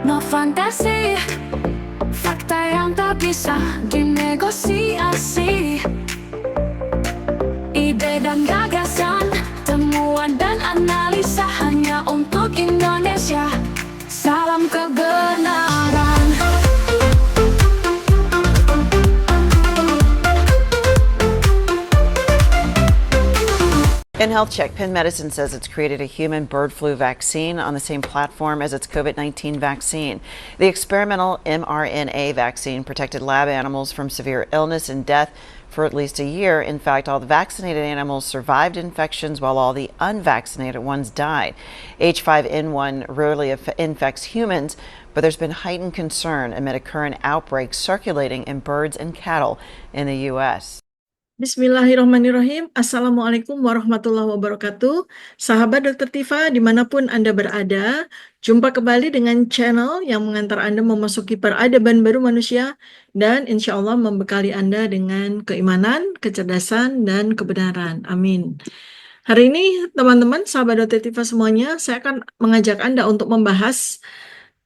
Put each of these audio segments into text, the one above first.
No fantasi, fakta yang tak bisa dinegosiasi. Ide dan gagasan, temuan dan analisa hanya untuk Indonesia. Salam kebenaran. In Health Check, Penn Medicine says it's created a human bird flu vaccine on the same platform as its COVID-19 vaccine. The experimental mRNA vaccine protected lab animals from severe illness and death for at least a year. In fact, all the vaccinated animals survived infections while all the unvaccinated ones died. H5N1 rarely infects humans, but there's been heightened concern amid a current outbreak circulating in birds and cattle in the U.S. Bismillahirrahmanirrahim. Assalamualaikum warahmatullahi wabarakatuh. Sahabat Dr. Tifa, dimanapun Anda berada, jumpa kembali dengan channel yang mengantar Anda memasuki peradaban baru manusia dan insya Allah membekali Anda dengan keimanan, kecerdasan, dan kebenaran. Amin. Hari ini, teman-teman, sahabat Dr. Tifa semuanya, saya akan mengajak Anda untuk membahas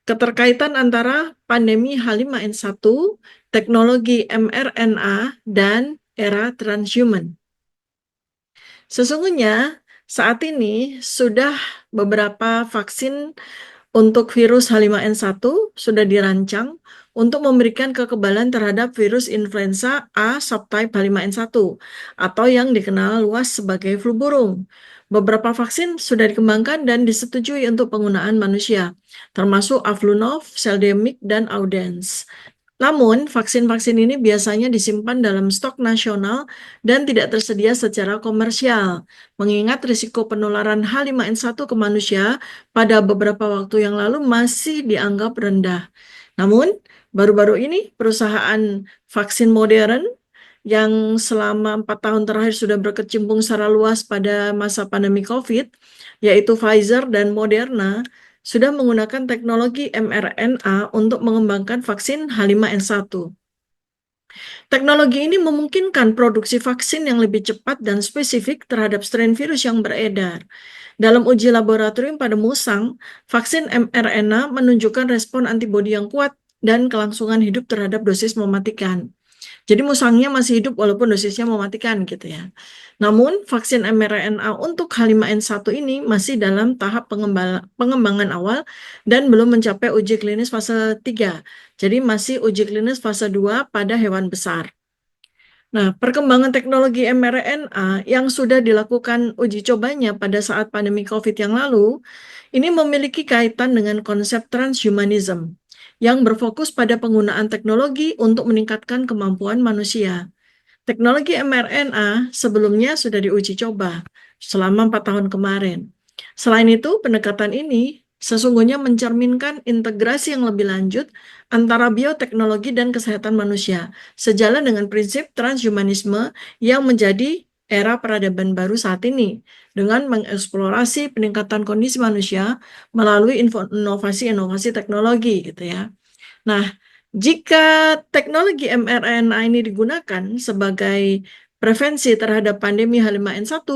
keterkaitan antara pandemi H5N1, teknologi mRNA, dan era transhuman. Sesungguhnya saat ini sudah beberapa vaksin untuk virus H5N1 sudah dirancang untuk memberikan kekebalan terhadap virus influenza A subtype H5N1 atau yang dikenal luas sebagai flu burung. Beberapa vaksin sudah dikembangkan dan disetujui untuk penggunaan manusia, termasuk Avlunov, Seldemic, dan Audens. Namun, vaksin-vaksin ini biasanya disimpan dalam stok nasional dan tidak tersedia secara komersial, mengingat risiko penularan H5N1 ke manusia pada beberapa waktu yang lalu masih dianggap rendah. Namun, baru-baru ini perusahaan vaksin modern yang selama 4 tahun terakhir sudah berkecimpung secara luas pada masa pandemi COVID, yaitu Pfizer dan Moderna, sudah menggunakan teknologi mRNA untuk mengembangkan vaksin H5N1. Teknologi ini memungkinkan produksi vaksin yang lebih cepat dan spesifik terhadap strain virus yang beredar. Dalam uji laboratorium pada musang, vaksin mRNA menunjukkan respon antibodi yang kuat dan kelangsungan hidup terhadap dosis mematikan. Jadi musangnya masih hidup walaupun dosisnya mematikan gitu ya. Namun vaksin mRNA untuk H5N1 ini masih dalam tahap pengembangan awal dan belum mencapai uji klinis fase 3. Jadi masih uji klinis fase 2 pada hewan besar. Nah, perkembangan teknologi mRNA yang sudah dilakukan uji cobanya pada saat pandemi COVID yang lalu, ini memiliki kaitan dengan konsep transhumanism yang berfokus pada penggunaan teknologi untuk meningkatkan kemampuan manusia. Teknologi mRNA sebelumnya sudah diuji coba selama 4 tahun kemarin. Selain itu, pendekatan ini sesungguhnya mencerminkan integrasi yang lebih lanjut antara bioteknologi dan kesehatan manusia, sejalan dengan prinsip transhumanisme yang menjadi era peradaban baru saat ini, dengan mengeksplorasi peningkatan kondisi manusia melalui inovasi-inovasi teknologi gitu ya. Nah, jika teknologi mRNA ini digunakan sebagai prevensi terhadap pandemi H5N1,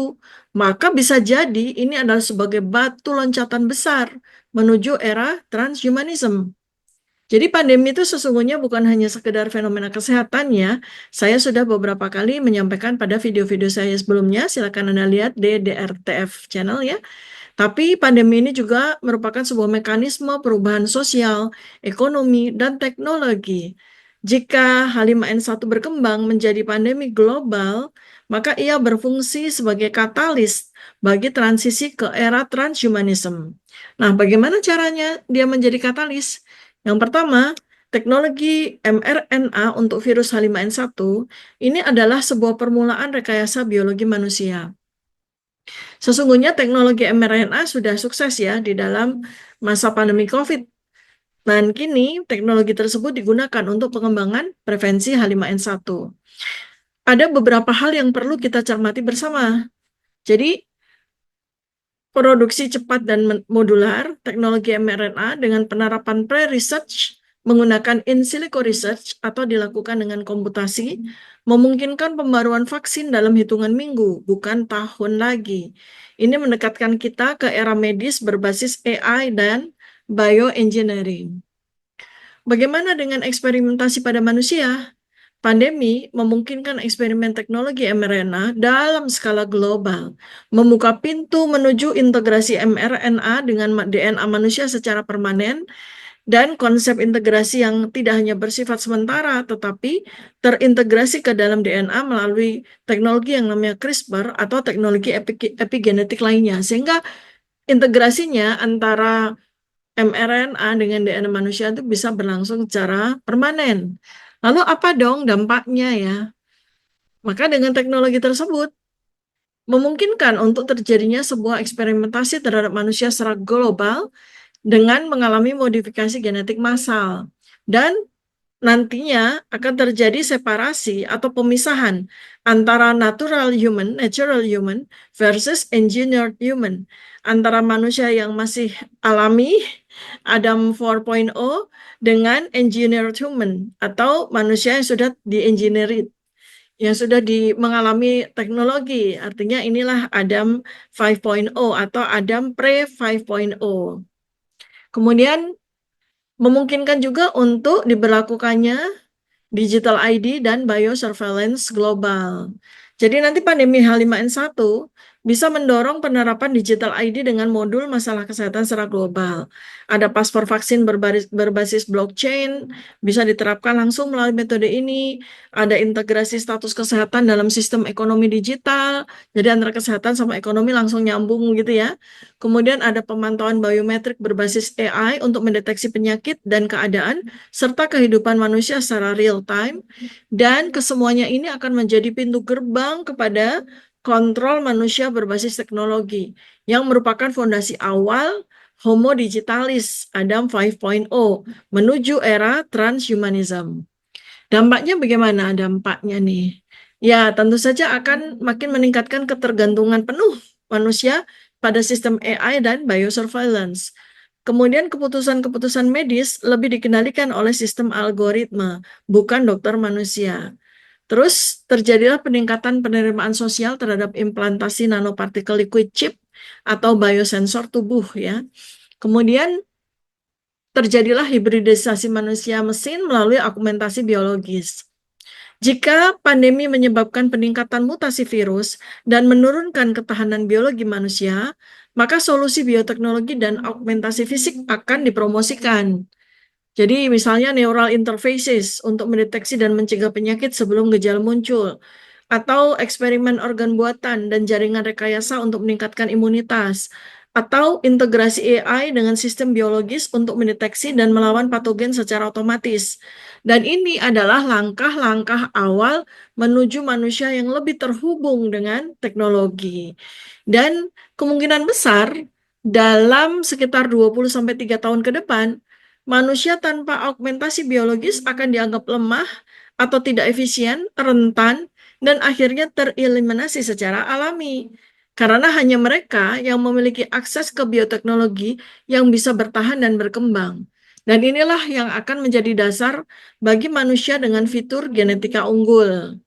maka bisa jadi ini adalah sebagai batu loncatan besar menuju era transhumanism. Jadi pandemi itu sesungguhnya bukan hanya sekedar fenomena kesehatan ya. Saya sudah beberapa kali menyampaikan pada video-video saya sebelumnya, silakan Anda lihat di DRTF channel ya. Tapi pandemi ini juga merupakan sebuah mekanisme perubahan sosial, ekonomi, dan teknologi. Jika H5N1 berkembang menjadi pandemi global, maka ia berfungsi sebagai katalis bagi transisi ke era transhumanism. Nah, bagaimana caranya dia menjadi katalis? Yang pertama, teknologi mRNA untuk virus H5N1 ini adalah sebuah permulaan rekayasa biologi manusia. Sesungguhnya teknologi mRNA sudah sukses ya di dalam masa pandemi COVID. Dan kini teknologi tersebut digunakan untuk pengembangan prevensi H5N1. Ada beberapa hal yang perlu kita cermati bersama. Jadi, produksi cepat dan modular teknologi mRNA dengan penerapan pre-research menggunakan in silico research atau dilakukan dengan komputasi memungkinkan pembaruan vaksin dalam hitungan minggu, bukan tahun lagi. Ini mendekatkan kita ke era medis berbasis AI dan bioengineering. Bagaimana dengan eksperimentasi pada manusia? Pandemi memungkinkan eksperimen teknologi mRNA dalam skala global, membuka pintu menuju integrasi mRNA dengan DNA manusia secara permanen, dan konsep integrasi yang tidak hanya bersifat sementara, tetapi terintegrasi ke dalam DNA melalui teknologi yang namanya CRISPR atau teknologi epigenetik lainnya. Sehingga integrasinya antara mRNA dengan DNA manusia itu bisa berlangsung secara permanen. Lalu apa dong dampaknya ya? Maka dengan teknologi tersebut memungkinkan untuk terjadinya sebuah eksperimentasi terhadap manusia secara global dengan mengalami modifikasi genetik massal. Dan nantinya akan terjadi separasi atau pemisahan antara natural human versus engineered human. Antara manusia yang masih alami, Adam 4.0, dengan engineered human atau manusia yang sudah di-engineered, yang sudah mengalami teknologi. Artinya inilah Adam 5.0 atau Adam pre 5.0. Kemudian memungkinkan juga untuk diberlakukannya digital ID dan biosurveillance global. Jadi nanti pandemi H5N1 bisa mendorong penerapan digital ID dengan modul masalah kesehatan secara global. Ada paspor vaksin berbasis blockchain, bisa diterapkan langsung melalui metode ini. Ada integrasi status kesehatan dalam sistem ekonomi digital, jadi antara kesehatan sama ekonomi langsung nyambung gitu ya. Kemudian ada pemantauan biometrik berbasis AI untuk mendeteksi penyakit dan keadaan, serta kehidupan manusia secara real time. Dan kesemuanya ini akan menjadi pintu gerbang kepada kontrol manusia berbasis teknologi yang merupakan fondasi awal Homo digitalis Adam 5.0 menuju era transhumanism. Dampaknya bagaimana dampaknya nih? Ya, tentu saja akan makin meningkatkan ketergantungan penuh manusia pada sistem AI dan biosurveillance. Kemudian keputusan-keputusan medis lebih dikendalikan oleh sistem algoritma, bukan dokter manusia. Terus terjadilah peningkatan penerimaan sosial terhadap implantasi nanopartikel liquid chip atau biosensor tubuh ya. Kemudian terjadilah hibridisasi manusia mesin melalui augmentasi biologis. Jika pandemi menyebabkan peningkatan mutasi virus dan menurunkan ketahanan biologi manusia, maka solusi bioteknologi dan augmentasi fisik akan dipromosikan. Jadi misalnya neural interfaces untuk mendeteksi dan mencegah penyakit sebelum gejala muncul, atau eksperimen organ buatan dan jaringan rekayasa untuk meningkatkan imunitas, atau integrasi AI dengan sistem biologis untuk mendeteksi dan melawan patogen secara otomatis. Dan ini adalah langkah-langkah awal menuju manusia yang lebih terhubung dengan teknologi. Dan kemungkinan besar dalam sekitar 20-3 tahun ke depan, manusia tanpa augmentasi biologis akan dianggap lemah atau tidak efisien, rentan, dan akhirnya tereliminasi secara alami. Karena hanya mereka yang memiliki akses ke bioteknologi yang bisa bertahan dan berkembang. Dan inilah yang akan menjadi dasar bagi manusia dengan fitur genetika unggul.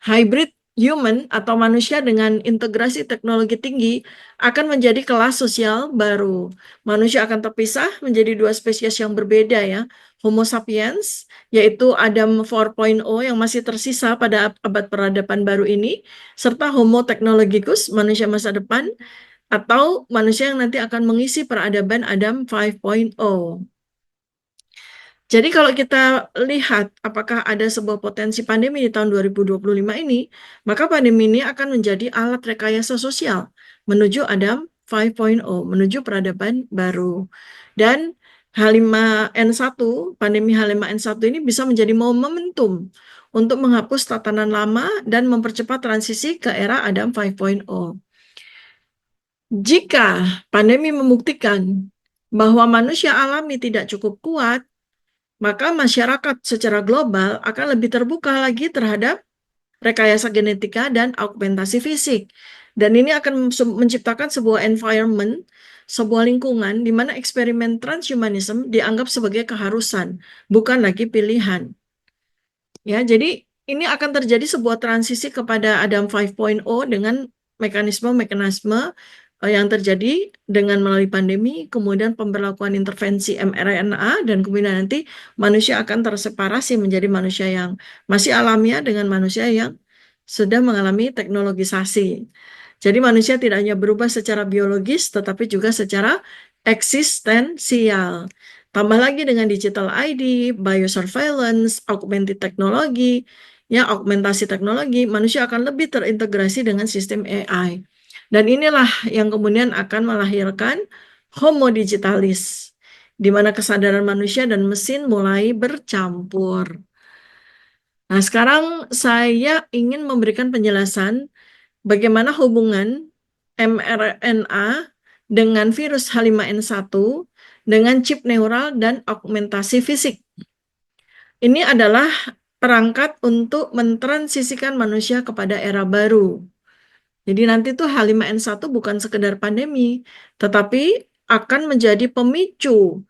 Hybrid human atau manusia dengan integrasi teknologi tinggi akan menjadi kelas sosial baru. Manusia akan terpisah menjadi dua spesies yang berbeda ya. Homo sapiens, yaitu Adam 4.0 yang masih tersisa pada abad peradaban baru ini, serta Homo technologicus, manusia masa depan, atau manusia yang nanti akan mengisi peradaban Adam 5.0. Jadi kalau kita lihat apakah ada sebuah potensi pandemi di tahun 2025 ini, maka pandemi ini akan menjadi alat rekayasa sosial menuju Adam 5.0, menuju peradaban baru. Dan H5N1, pandemi H5N1 ini bisa menjadi momentum untuk menghapus tatanan lama dan mempercepat transisi ke era Adam 5.0. Jika pandemi membuktikan bahwa manusia alami tidak cukup kuat, maka masyarakat secara global akan lebih terbuka lagi terhadap rekayasa genetika dan augmentasi fisik. Dan ini akan menciptakan sebuah environment, sebuah lingkungan di mana eksperimen transhumanism dianggap sebagai keharusan, bukan lagi pilihan. Ya, jadi ini akan terjadi sebuah transisi kepada Adam 5.0 dengan mekanisme-mekanisme yang terjadi dengan melalui pandemi, kemudian pemberlakuan intervensi mRNA, dan kemudian nanti manusia akan terseparasi menjadi manusia yang masih alamiah dengan manusia yang sudah mengalami teknologisasi. Jadi manusia tidak hanya berubah secara biologis, tetapi juga secara eksistensial. Tambah lagi dengan digital ID, biosurveillance, augmented teknologi, ya augmentasi teknologi, manusia akan lebih terintegrasi dengan sistem AI. Dan inilah yang kemudian akan melahirkan Homo digitalis, di mana kesadaran manusia dan mesin mulai bercampur. Nah, sekarang saya ingin memberikan penjelasan bagaimana hubungan mRNA dengan virus H5N1 dengan chip neural dan augmentasi fisik. Ini adalah perangkat untuk mentransisikan manusia kepada era baru. Jadi nanti tuh H5N1 bukan sekedar pandemi, tetapi akan menjadi pemicu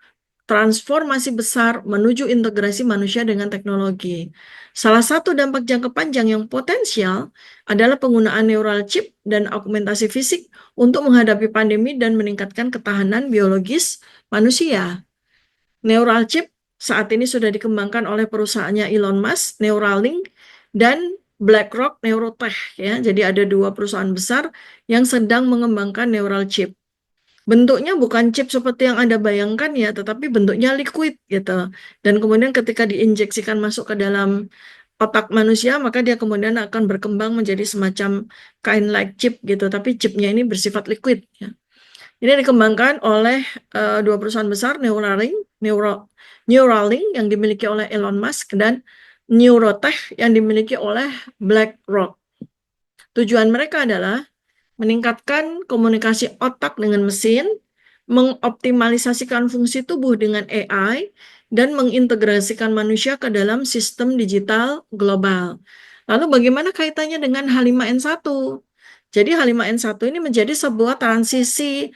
transformasi besar menuju integrasi manusia dengan teknologi. Salah satu dampak jangka panjang yang potensial adalah penggunaan neural chip dan augmentasi fisik untuk menghadapi pandemi dan meningkatkan ketahanan biologis manusia. Neural chip saat ini sudah dikembangkan oleh perusahaannya Elon Musk, Neuralink, dan BlackRock Neurotech, ya. Jadi ada dua perusahaan besar yang sedang mengembangkan neural chip. Bentuknya bukan chip seperti yang Anda bayangkan ya, tetapi bentuknya liquid gitu. Dan kemudian ketika diinjeksikan masuk ke dalam otak manusia, maka dia kemudian akan berkembang menjadi semacam kain-like chip gitu. Tapi chipnya ini bersifat liquid ya. Ini dikembangkan oleh dua perusahaan besar, Neuralink yang dimiliki oleh Elon Musk dan Neurotech yang dimiliki oleh BlackRock. Tujuan mereka adalah meningkatkan komunikasi otak dengan mesin, mengoptimalisasikan fungsi tubuh dengan AI, dan mengintegrasikan manusia ke dalam sistem digital global. Lalu bagaimana kaitannya dengan H5N1? Jadi H5N1 ini menjadi sebuah transisi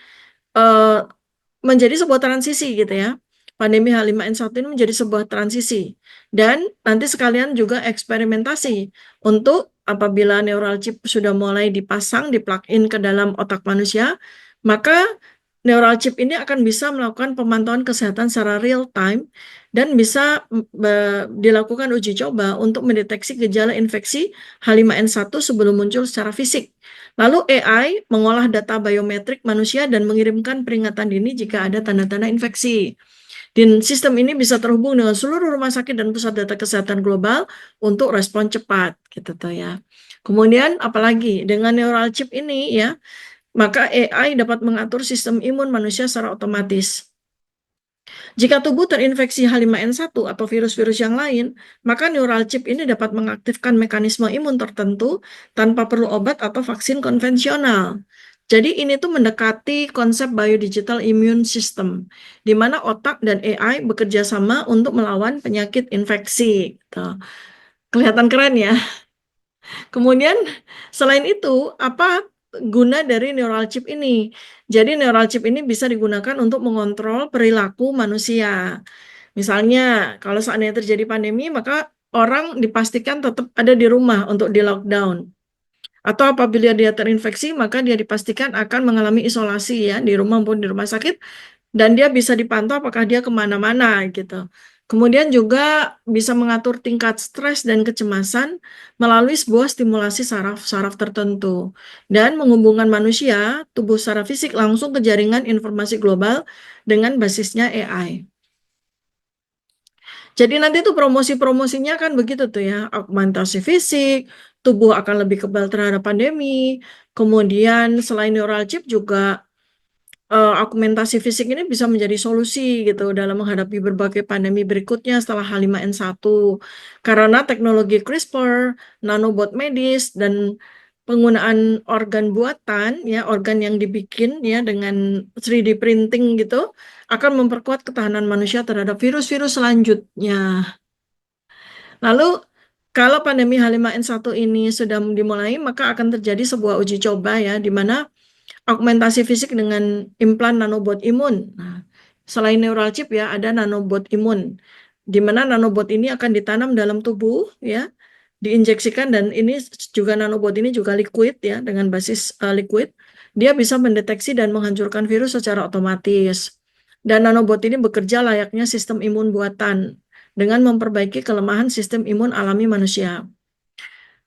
gitu ya. Pandemi H5N1 ini menjadi sebuah transisi. Dan nanti sekalian juga eksperimentasi untuk apabila neural chip sudah mulai dipasang, di-plug-in ke dalam otak manusia, maka neural chip ini akan bisa melakukan pemantauan kesehatan secara real time dan bisa dilakukan uji coba untuk mendeteksi gejala infeksi H5N1 sebelum muncul secara fisik. Lalu AI mengolah data biometrik manusia dan mengirimkan peringatan dini jika ada tanda-tanda infeksi. Dan sistem ini bisa terhubung dengan seluruh rumah sakit dan pusat data kesehatan global untuk respon cepat, gitu tuh ya. Kemudian apalagi dengan neural chip ini ya, maka AI dapat mengatur sistem imun manusia secara otomatis. Jika tubuh terinfeksi H5N1 atau virus-virus yang lain, maka neural chip ini dapat mengaktifkan mekanisme imun tertentu tanpa perlu obat atau vaksin konvensional. Jadi ini tuh mendekati konsep biodigital immune system, di mana otak dan AI bekerja sama untuk melawan penyakit infeksi. Gitu. Kelihatan keren ya. Kemudian selain itu, apa guna dari neural chip ini? Jadi neural chip ini bisa digunakan untuk mengontrol perilaku manusia. Misalnya, kalau seandainya terjadi pandemi, maka orang dipastikan tetap ada di rumah untuk di lockdown. Atau apabila dia terinfeksi, maka dia dipastikan akan mengalami isolasi ya di rumah maupun di rumah sakit, dan dia bisa dipantau apakah dia kemana-mana gitu. Kemudian juga bisa mengatur tingkat stres dan kecemasan melalui sebuah stimulasi saraf-saraf tertentu dan menghubungkan manusia, tubuh secara fisik langsung ke jaringan informasi global dengan basisnya AI. Jadi nanti tuh promosi-promosinya kan begitu tuh ya, augmentasi fisik, tubuh akan lebih kebal terhadap pandemi, kemudian selain neural chip juga augmentasi fisik ini bisa menjadi solusi gitu dalam menghadapi berbagai pandemi berikutnya setelah H5N1 karena teknologi CRISPR, nanobot medis dan penggunaan organ buatan ya organ yang dibikin ya dengan 3D printing gitu akan memperkuat ketahanan manusia terhadap virus-virus selanjutnya. Lalu kalau pandemi H5N1 ini sudah dimulai maka akan terjadi sebuah uji coba ya di mana augmentasi fisik dengan implan nanobot imun. Nah, selain neural chip ya, ada nanobot imun, di mana nanobot ini akan ditanam dalam tubuh ya, diinjeksikan dan ini juga nanobot ini juga liquid ya, dengan basis liquid dia bisa mendeteksi dan menghancurkan virus secara otomatis. Dan nanobot ini bekerja layaknya sistem imun buatan dengan memperbaiki kelemahan sistem imun alami manusia.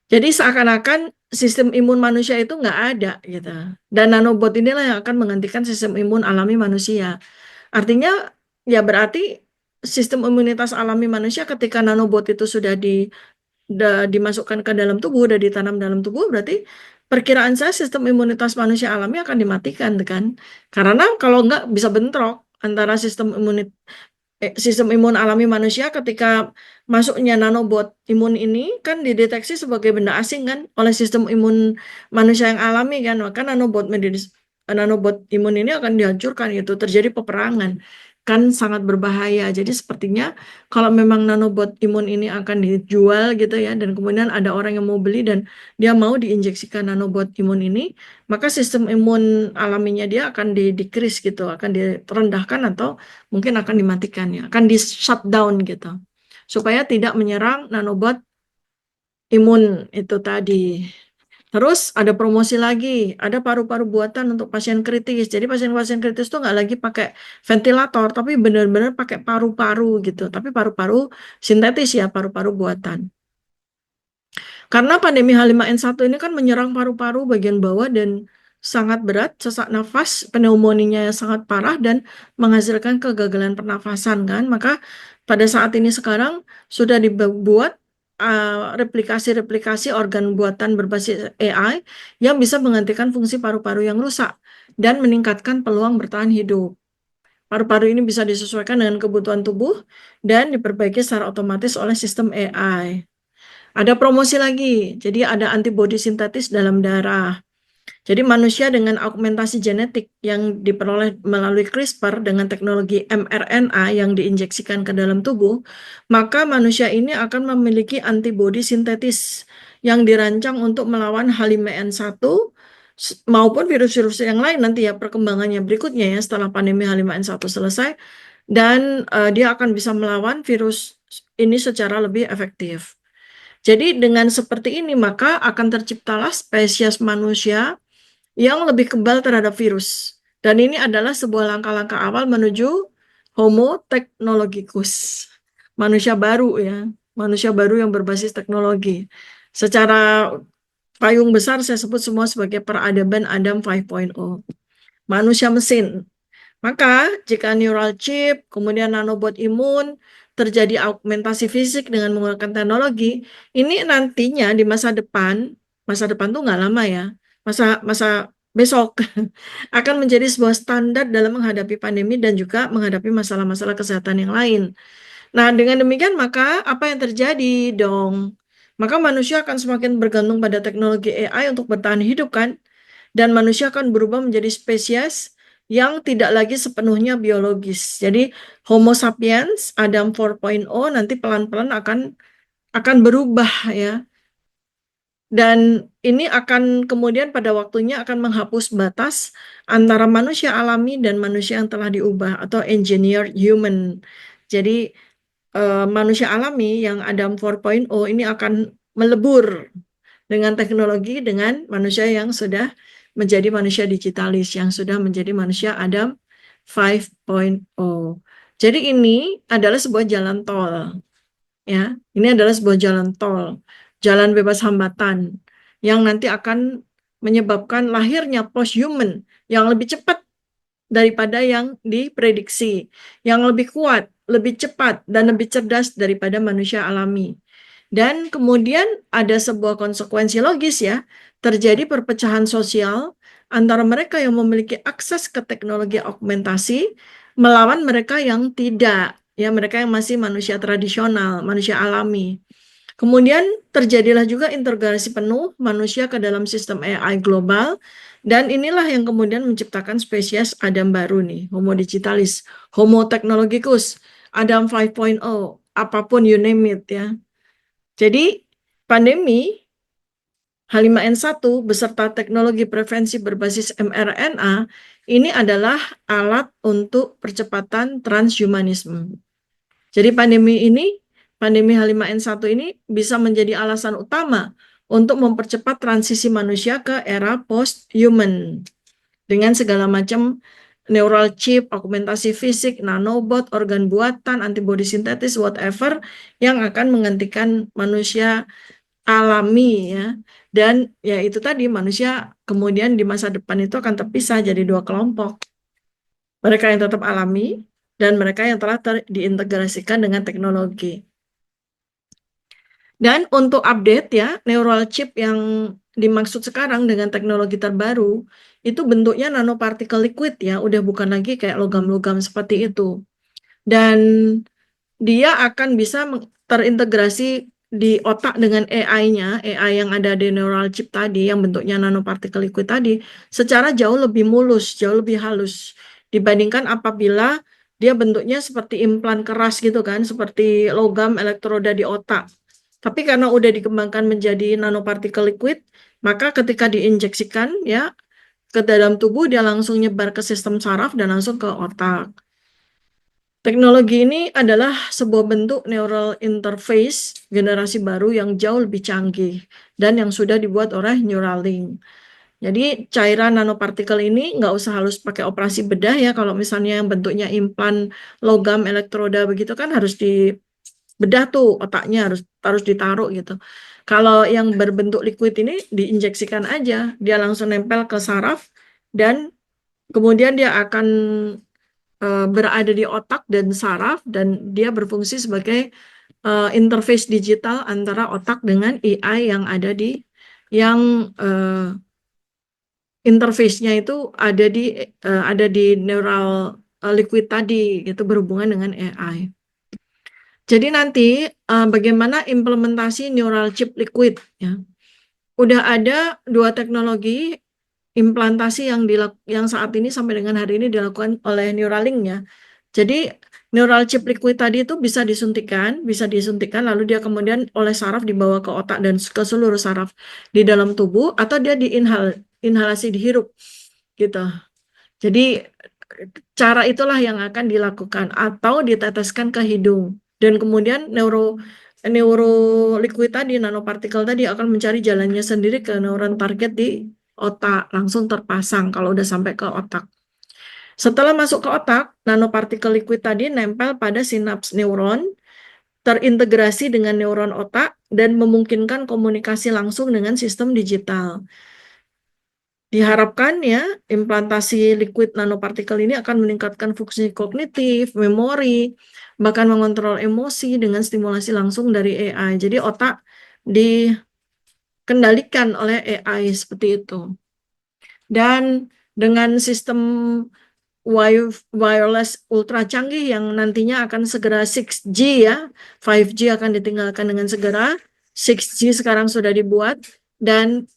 Jadi seakan-akan sistem imun manusia itu nggak ada gitu. Dan nanobot inilah yang akan menggantikan sistem imun alami manusia. Artinya ya berarti sistem imunitas alami manusia ketika nanobot itu sudah dimasukkan ke dalam tubuh, udah ditanam dalam tubuh, berarti perkiraan saya sistem imunitas manusia alami akan dimatikan kan. Karena kalau nggak bisa bentrok antara sistem imun alami manusia ketika masuknya nanobot imun ini kan dideteksi sebagai benda asing kan oleh sistem imun manusia yang alami kan, maka nanobot imun ini akan dihancurkan gitu, terjadi peperangan kan, sangat berbahaya. Jadi sepertinya kalau memang nanobot imun ini akan dijual gitu ya, dan kemudian ada orang yang mau beli dan dia mau diinjeksikan nanobot imun ini, maka sistem imun alaminya dia akan di-decrease gitu, akan direndahkan atau mungkin akan dimatikan ya, akan di shutdown gitu, supaya tidak menyerang nanobot imun itu tadi. Terus ada promosi lagi, ada paru-paru buatan untuk pasien kritis. Jadi pasien-pasien kritis tuh nggak lagi pakai ventilator, tapi benar-benar pakai paru-paru gitu. Tapi paru-paru sintetis ya, paru-paru buatan. Karena pandemi H5N1 ini kan menyerang paru-paru bagian bawah dan sangat berat, sesak nafas, pneumonia yang sangat parah dan menghasilkan kegagalan pernafasan kan. Maka pada saat ini sekarang sudah dibuat replikasi-replikasi organ buatan berbasis AI yang bisa menggantikan fungsi paru-paru yang rusak dan meningkatkan peluang bertahan hidup. Paru-paru ini bisa disesuaikan dengan kebutuhan tubuh dan diperbaiki secara otomatis oleh sistem AI. Ada promosi lagi, jadi ada antibodi sintetis dalam darah. Jadi manusia dengan augmentasi genetik yang diperoleh melalui CRISPR dengan teknologi mRNA yang diinjeksikan ke dalam tubuh, maka manusia ini akan memiliki antibodi sintetis yang dirancang untuk melawan H5N1 maupun virus-virus yang lain nanti ya, perkembangannya berikutnya ya setelah pandemi H5N1 selesai, dan dia akan bisa melawan virus ini secara lebih efektif. Jadi dengan seperti ini maka akan terciptalah spesies manusia yang lebih kebal terhadap virus. Dan ini adalah sebuah langkah-langkah awal menuju Homo technologicus. Manusia baru ya, manusia baru yang berbasis teknologi. Secara payung besar saya sebut semua sebagai peradaban Adam 5.0. Manusia mesin. Maka jika neural chip, kemudian nanobot imun, terjadi augmentasi fisik dengan menggunakan teknologi, ini nantinya di masa depan tuh nggak lama ya, masa besok akan menjadi sebuah standar dalam menghadapi pandemi dan juga menghadapi masalah-masalah kesehatan yang lain. Nah, dengan demikian maka apa yang terjadi dong? Maka manusia akan semakin bergantung pada teknologi AI untuk bertahan hidup kan? Dan manusia akan berubah menjadi spesies yang tidak lagi sepenuhnya biologis. Jadi Homo sapiens Adam 4.0 nanti pelan-pelan akan berubah ya. Dan ini akan kemudian pada waktunya akan menghapus batas antara manusia alami dan manusia yang telah diubah atau engineered human. Jadi manusia alami yang Adam 4.0 ini akan melebur dengan teknologi dengan manusia yang sudah menjadi manusia digitalis, yang sudah menjadi manusia Adam 5.0. Jadi ini adalah sebuah jalan tol, ya. Ini adalah sebuah jalan tol, jalan bebas hambatan, yang nanti akan menyebabkan lahirnya post-human yang lebih cepat daripada yang diprediksi, yang lebih kuat, lebih cepat, dan lebih cerdas daripada manusia alami. Dan kemudian ada sebuah konsekuensi logis ya, terjadi perpecahan sosial antara mereka yang memiliki akses ke teknologi augmentasi melawan mereka yang tidak, ya mereka yang masih manusia tradisional, manusia alami. Kemudian terjadilah juga integrasi penuh manusia ke dalam sistem AI global, dan inilah yang kemudian menciptakan spesies Adam baru nih, Homo digitalis, Homo technologicus, Adam 5.0, apapun you name it ya. Jadi pandemi H5N1 beserta teknologi prevensi berbasis mRNA ini adalah alat untuk percepatan transhumanisme. Jadi pandemi H5N1 ini bisa menjadi alasan utama untuk mempercepat transisi manusia ke era post-human. dengan segala macam neural chip, augmentasi fisik, nanobot, organ buatan, antibodi sintetis, whatever yang akan menggantikan manusia alami ya. Dan ya itu tadi manusia kemudian di masa depan itu akan terpisah jadi dua kelompok. Mereka yang tetap alami dan mereka yang telah diintegrasikan dengan teknologi. Dan untuk update ya, neural chip yang dimaksud sekarang dengan teknologi terbaru itu bentuknya nanopartikel liquid ya, udah bukan lagi kayak logam-logam seperti itu. Dan dia akan bisa terintegrasi di otak dengan AI-nya, AI yang ada di neural chip tadi, yang bentuknya nanopartikel liquid tadi, secara jauh lebih mulus, jauh lebih halus dibandingkan apabila dia bentuknya seperti implan keras gitu kan, seperti logam elektroda di otak. Tapi karena udah dikembangkan menjadi nanopartikel liquid, maka ketika diinjeksikan ya ke dalam tubuh dia langsung nyebar ke sistem saraf dan langsung ke otak. Teknologi ini adalah sebuah bentuk neural interface generasi baru yang jauh lebih canggih dan yang sudah dibuat oleh Neuralink. Jadi cairan nanopartikel ini nggak usah harus pakai operasi bedah ya. Kalau misalnya yang bentuknya implan logam elektroda begitu kan harus dibedah tuh otaknya harus ditaruh gitu. Kalau yang berbentuk liquid ini diinjeksikan aja, dia langsung nempel ke saraf dan kemudian dia akan berada di otak dan saraf dan dia berfungsi sebagai interface digital antara otak dengan AI yang ada di yang interface-nya itu ada di neural liquid tadi itu berhubungan dengan AI. Jadi nanti bagaimana implementasi neural chip liquid ya. Udah ada dua teknologi implantasi yang saat ini sampai dengan hari ini dilakukan oleh Neuralink ya. Jadi neural chip liquid tadi itu bisa disuntikkan lalu dia kemudian oleh saraf dibawa ke otak dan ke seluruh saraf di dalam tubuh atau dia inhalasi dihirup gitu. Jadi cara itulah yang akan dilakukan atau diteteskan ke hidung dan kemudian neuro liquid tadi nanopartikel tadi akan mencari jalannya sendiri ke neuron target di otak langsung terpasang kalau udah sampai ke otak. Setelah masuk ke otak, nanopartikel liquid tadi nempel pada sinaps neuron, terintegrasi dengan neuron otak, dan memungkinkan komunikasi langsung dengan sistem digital. Diharapkan ya, implantasi liquid nanopartikel ini akan meningkatkan fungsi kognitif, memori, bahkan mengontrol emosi dengan stimulasi langsung dari AI. Jadi otak dikendalikan oleh AI seperti itu. Dan dengan sistem wireless ultra canggih yang nantinya akan segera 6G ya, 5G akan ditinggalkan dengan segera, 6G sekarang sudah dibuat dan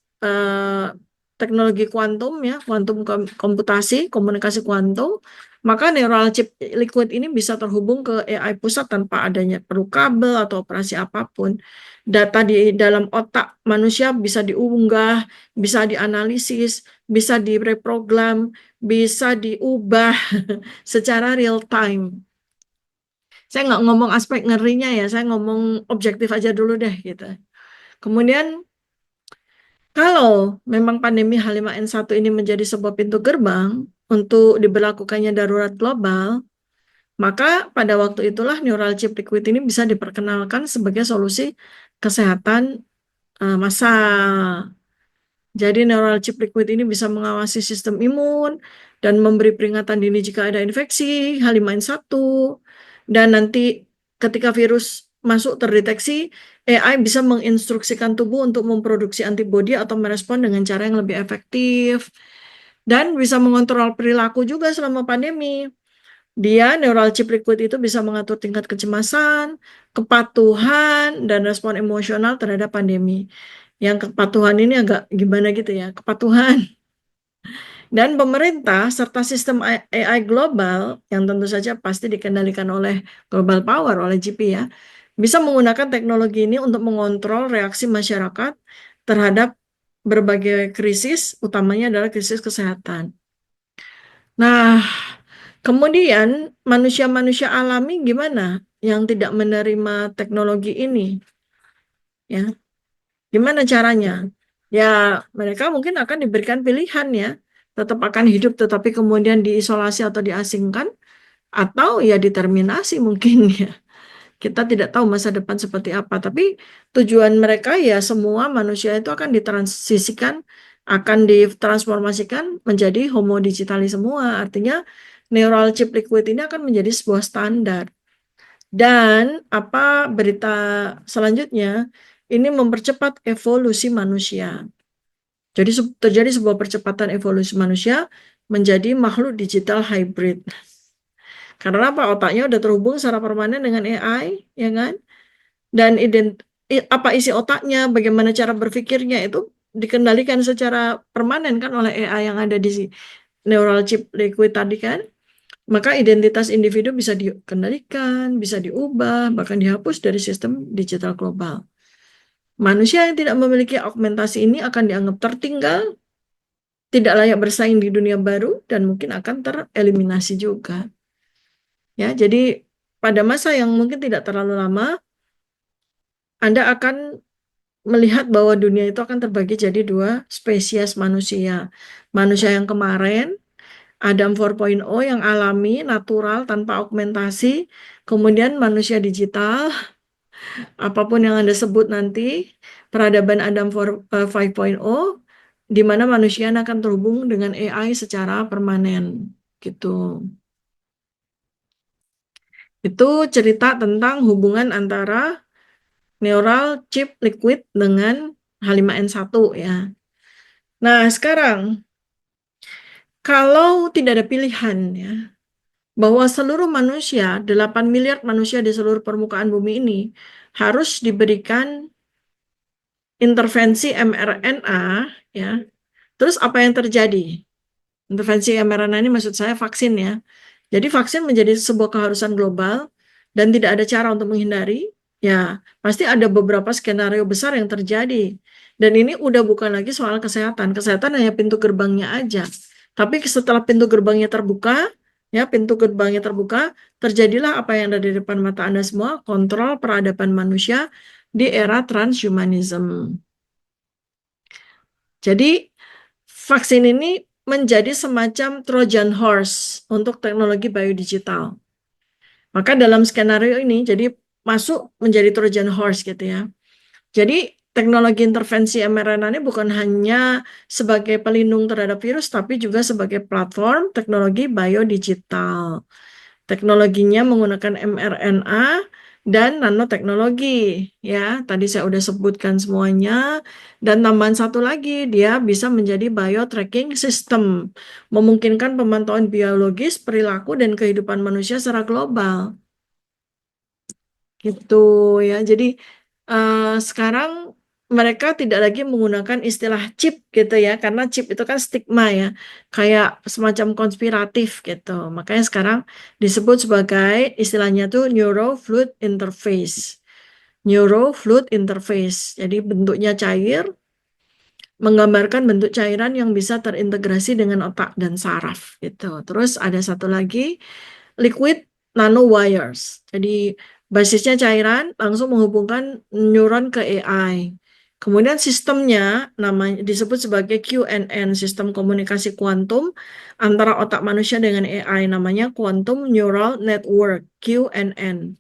teknologi kuantum ya, kuantum komputasi, komunikasi kuantum, maka neural chip liquid ini bisa terhubung ke AI pusat tanpa adanya perlu kabel atau operasi apapun. Data di dalam otak manusia bisa diunggah, bisa dianalisis, bisa direprogram, bisa diubah secara real time. Saya nggak ngomong aspek ngerinya ya, saya ngomong objektif aja dulu deh gitu. Kemudian kalau memang pandemi H5N1 ini menjadi sebuah pintu gerbang untuk diberlakukannya darurat global, maka pada waktu itulah neural chip liquid ini bisa diperkenalkan sebagai solusi kesehatan massal. Jadi neural chip liquid ini bisa mengawasi sistem imun dan memberi peringatan dini jika ada infeksi H5N1. Dan nanti ketika virus masuk terdeteksi, AI bisa menginstruksikan tubuh untuk memproduksi antibodi atau merespon dengan cara yang lebih efektif. Dan bisa mengontrol perilaku juga selama pandemi. Dia, neural chip liquid itu bisa mengatur tingkat kecemasan, kepatuhan, dan respon emosional terhadap pandemi. Yang kepatuhan ini agak gimana gitu ya, kepatuhan. Dan pemerintah serta sistem AI global yang tentu saja pasti dikendalikan oleh global power, oleh GP ya, bisa menggunakan teknologi ini untuk mengontrol reaksi masyarakat terhadap berbagai krisis, utamanya adalah krisis kesehatan. Nah, kemudian manusia-manusia alami gimana yang tidak menerima teknologi ini? Ya, gimana caranya? Ya, mereka mungkin akan diberikan pilihan ya. tetap akan hidup tetapi kemudian diisolasi atau diasingkan, atau ya diterminasi mungkin ya. Kita tidak tahu masa depan seperti apa, tapi tujuan mereka ya semua manusia itu akan ditransisikan, akan ditransformasikan menjadi homo digitali semua. Artinya neural chip liquid ini akan menjadi sebuah standar. Dan apa berita selanjutnya, ini mempercepat evolusi manusia. Jadi terjadi sebuah percepatan evolusi manusia menjadi makhluk digital hybrid. Karena apa? Otaknya udah terhubung secara permanen dengan AI, ya kan? Dan apa isi otaknya, bagaimana cara berpikirnya itu dikendalikan secara permanen kan oleh AI yang ada di neural chip liquid tadi kan. Maka identitas individu bisa dikendalikan, bisa diubah, bahkan dihapus dari sistem digital global. Manusia yang tidak memiliki augmentasi ini akan dianggap tertinggal, tidak layak bersaing di dunia baru, dan mungkin akan tereliminasi juga. Ya, jadi pada masa yang mungkin tidak terlalu lama, Anda akan melihat bahwa dunia itu akan terbagi jadi dua spesies manusia. Manusia yang kemarin, Adam 4.0 yang alami, natural, tanpa augmentasi, kemudian manusia digital, apapun yang Anda sebut nanti, peradaban Adam 5.0, di mana manusia akan terhubung dengan AI secara permanen. Gitu. Itu cerita tentang hubungan antara neural chip liquid dengan H5N1 ya. Nah, sekarang kalau tidak ada pilihan ya, bahwa seluruh manusia, 8 miliar manusia di seluruh permukaan bumi ini harus diberikan intervensi mRNA ya. Terus apa yang terjadi? Intervensi mRNA ini maksud saya vaksin ya. Jadi vaksin menjadi sebuah keharusan global dan tidak ada cara untuk menghindari. Ya, pasti ada beberapa skenario besar yang terjadi. Dan ini udah bukan lagi soal kesehatan. Kesehatan hanya pintu gerbangnya aja. Tapi setelah pintu gerbangnya terbuka, ya pintu gerbangnya terbuka, terjadilah apa yang ada di depan mata Anda semua, kontrol peradaban manusia di era transhumanism. Jadi vaksin ini menjadi semacam Trojan horse untuk teknologi biodigital. Maka dalam skenario ini jadi masuk menjadi Trojan horse gitu ya. Jadi teknologi intervensi mRNA ini bukan hanya sebagai pelindung terhadap virus, tapi juga sebagai platform teknologi biodigital. Teknologinya menggunakan mRNA dan nanoteknologi. Ya, tadi saya udah sebutkan semuanya. Dan tambahan satu lagi, dia bisa menjadi biotracking system, memungkinkan pemantauan biologis, perilaku, dan kehidupan manusia secara global. Gitu ya. Jadi sekarang mereka tidak lagi menggunakan istilah chip gitu ya, karena chip itu kan stigma ya, kayak semacam konspiratif gitu. Makanya sekarang disebut sebagai istilahnya tuh neurofluid interface. Neurofluid interface. Jadi bentuknya cair, menggambarkan bentuk cairan yang bisa terintegrasi dengan otak dan saraf gitu. Terus ada satu lagi liquid nanowires. Jadi basisnya cairan langsung menghubungkan neuron ke AI. Kemudian sistemnya namanya disebut sebagai QNN, sistem komunikasi kuantum antara otak manusia dengan AI, namanya Quantum Neural Network, QNN.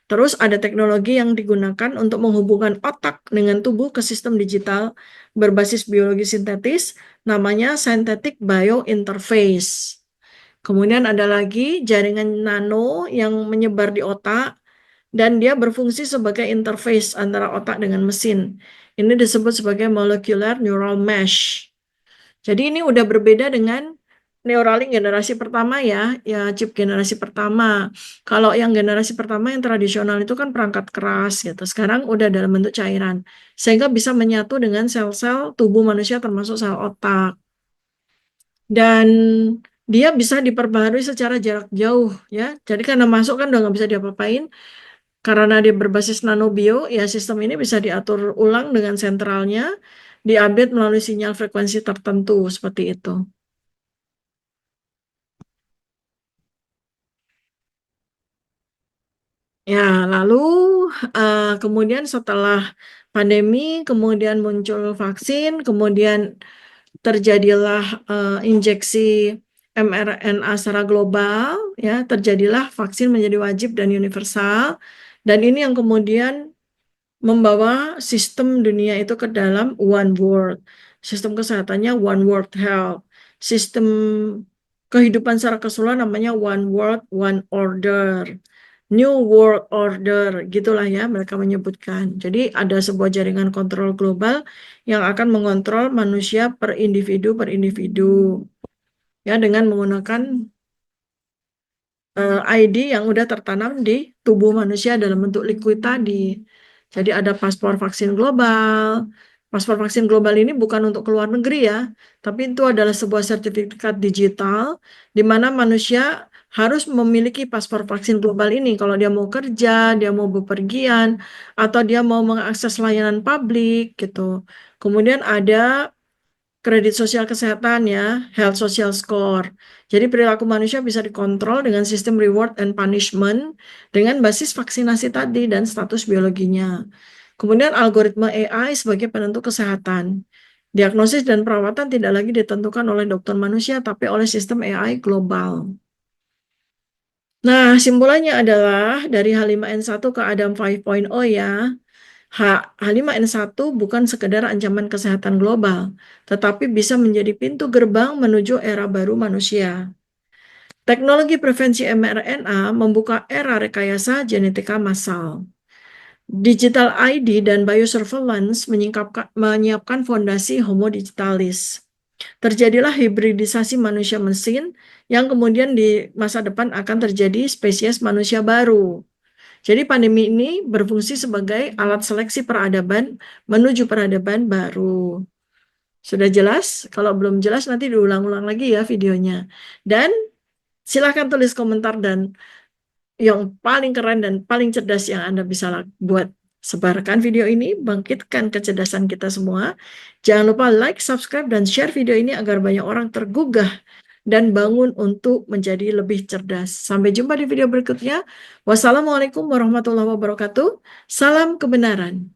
Terus ada teknologi yang digunakan untuk menghubungkan otak dengan tubuh ke sistem digital berbasis biologi sintetis, namanya Synthetic Biointerface. Kemudian ada lagi jaringan nano yang menyebar di otak dan dia berfungsi sebagai interface antara otak dengan mesin. Ini disebut sebagai molecular neural mesh. Jadi ini udah berbeda dengan Neuralink generasi pertama ya chip generasi pertama. Kalau yang generasi pertama yang tradisional itu kan perangkat keras gitu. Sekarang udah dalam bentuk cairan. Sehingga bisa menyatu dengan sel-sel tubuh manusia termasuk sel otak. Dan dia bisa diperbaharui secara jarak jauh ya. Jadi karena masuk kan udah nggak bisa diapa-apain. Karena dia berbasis nanobio, ya sistem ini bisa diatur ulang dengan sentralnya, diupdate melalui sinyal frekuensi tertentu seperti itu. Ya, lalu kemudian setelah pandemi, kemudian muncul vaksin, kemudian terjadilah injeksi mRNA secara global, ya, terjadilah vaksin menjadi wajib dan universal, dan ini yang kemudian membawa sistem dunia itu ke dalam one world. Sistem kesehatannya one world health. Sistem kehidupan secara keseluruhan namanya one world, one order. New World Order, gitulah ya mereka menyebutkan. Jadi ada sebuah jaringan kontrol global yang akan mengontrol manusia per individu ya, dengan menggunakan ID yang udah tertanam di tubuh manusia dalam bentuk liquid tadi. Jadi ada paspor vaksin global. Paspor vaksin global ini bukan untuk keluar negeri ya, tapi itu adalah sebuah sertifikat digital di mana manusia harus memiliki paspor vaksin global ini kalau dia mau kerja, dia mau bepergian, atau dia mau mengakses layanan publik gitu. Kemudian ada kredit sosial kesehatan ya, health social score. Jadi perilaku manusia bisa dikontrol dengan sistem reward and punishment dengan basis vaksinasi tadi dan status biologinya. Kemudian algoritma AI sebagai penentu kesehatan. Diagnosis dan perawatan tidak lagi ditentukan oleh dokter manusia, tapi oleh sistem AI global. Nah, simpulannya adalah dari H5N1 ke Adam 5.0 ya. H5N1 bukan sekedar ancaman kesehatan global, tetapi bisa menjadi pintu gerbang menuju era baru manusia. Teknologi prevensi mRNA membuka era rekayasa genetika massal. Digital ID dan biosurveillance menyiapkan fondasi Homo digitalis. Terjadilah hibridisasi manusia mesin yang kemudian di masa depan akan terjadi spesies manusia baru. Jadi pandemi ini berfungsi sebagai alat seleksi peradaban menuju peradaban baru. Sudah jelas? Kalau belum jelas nanti diulang-ulang lagi ya videonya. Dan silahkan tulis komentar dan yang paling keren dan paling cerdas yang Anda bisa buat. Sebarkan video ini, bangkitkan kecerdasan kita semua. Jangan lupa like, subscribe, dan share video ini agar banyak orang tergugah dan bangun untuk menjadi lebih cerdas. Sampai jumpa di video berikutnya. Wassalamualaikum warahmatullahi wabarakatuh. Salam kebenaran.